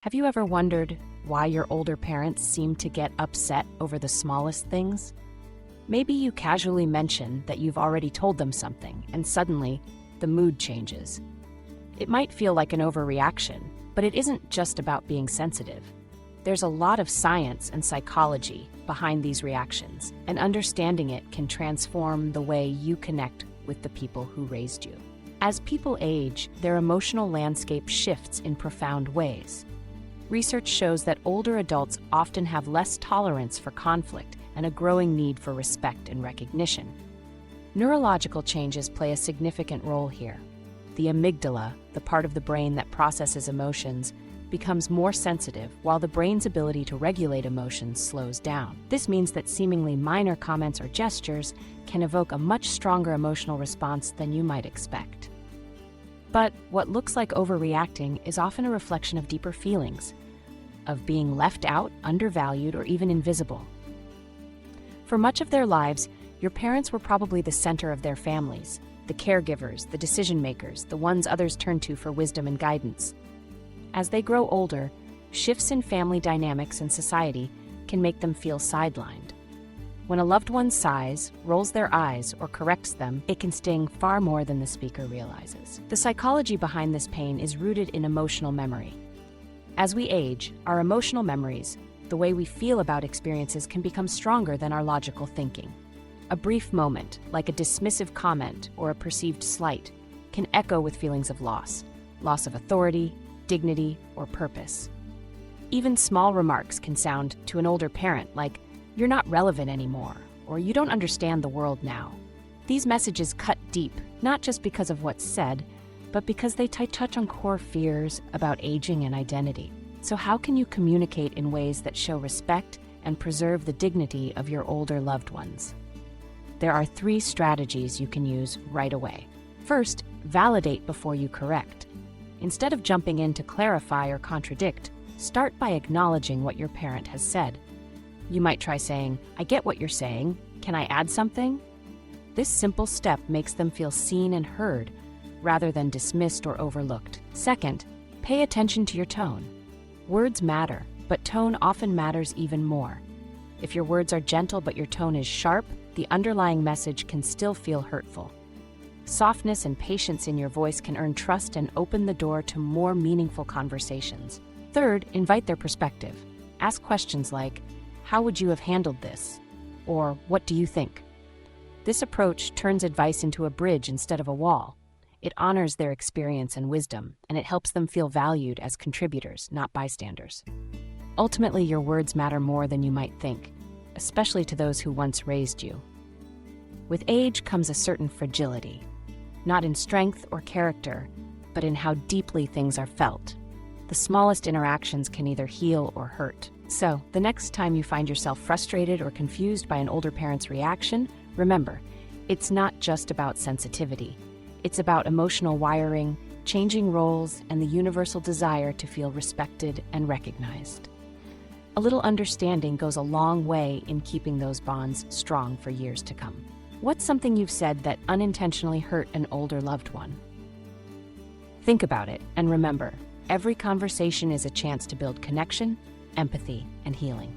Have you ever wondered why your older parents seem to get upset over the smallest things? Maybe you casually mention that you've already told them something, and suddenly, the mood changes. It might feel like an overreaction, but it isn't just about being sensitive. There's a lot of science and psychology behind these reactions, and understanding it can transform the way you connect with the people who raised you. As people age, their emotional landscape shifts in profound ways. Research shows that older adults often have less tolerance for conflict and a growing need for respect and recognition. Neurological changes play a significant role here. The amygdala, the part of the brain that processes emotions, becomes more sensitive, while the brain's ability to regulate emotions slows down. This means that seemingly minor comments or gestures can evoke a much stronger emotional response than you might expect. But what looks like overreacting is often a reflection of deeper feelings, of being left out, undervalued, or even invisible. For much of their lives, your parents were probably the center of their families, the caregivers, the decision makers, the ones others turn to for wisdom and guidance. As they grow older, shifts in family dynamics and society can make them feel sidelined. When a loved one sighs, rolls their eyes, or corrects them, it can sting far more than the speaker realizes. The psychology behind this pain is rooted in emotional memory. As we age, our emotional memories, the way we feel about experiences, can become stronger than our logical thinking. A brief moment, like a dismissive comment or a perceived slight, can echo with feelings of loss of authority, dignity, or purpose. Even small remarks can sound to an older parent like, "You're not relevant anymore," or "You don't understand the world now." These messages cut deep, not just because of what's said, but because they touch on core fears about aging and identity. So how can you communicate in ways that show respect and preserve the dignity of your older loved ones? There are 3 strategies you can use right away. First, validate before you correct. Instead of jumping in to clarify or contradict, start by acknowledging what your parent has said. You might try saying, "I get what you're saying. Can I add something?" This simple step makes them feel seen and heard, rather than dismissed or overlooked. Second, pay attention to your tone. Words matter, but tone often matters even more. If your words are gentle but your tone is sharp, the underlying message can still feel hurtful. Softness and patience in your voice can earn trust and open the door to more meaningful conversations. Third, invite their perspective. Ask questions like, "How would you have handled this?" Or "What do you think?" This approach turns advice into a bridge instead of a wall. It honors their experience and wisdom, and it helps them feel valued as contributors, not bystanders. Ultimately, your words matter more than you might think, especially to those who once raised you. With age comes a certain fragility, not in strength or character, but in how deeply things are felt. The smallest interactions can either heal or hurt. So, the next time you find yourself frustrated or confused by an older parent's reaction, remember, it's not just about sensitivity. It's about emotional wiring, changing roles, and the universal desire to feel respected and recognized. A little understanding goes a long way in keeping those bonds strong for years to come. What's something you've said that unintentionally hurt an older loved one? Think about it, and remember, every conversation is a chance to build connection, empathy, and healing.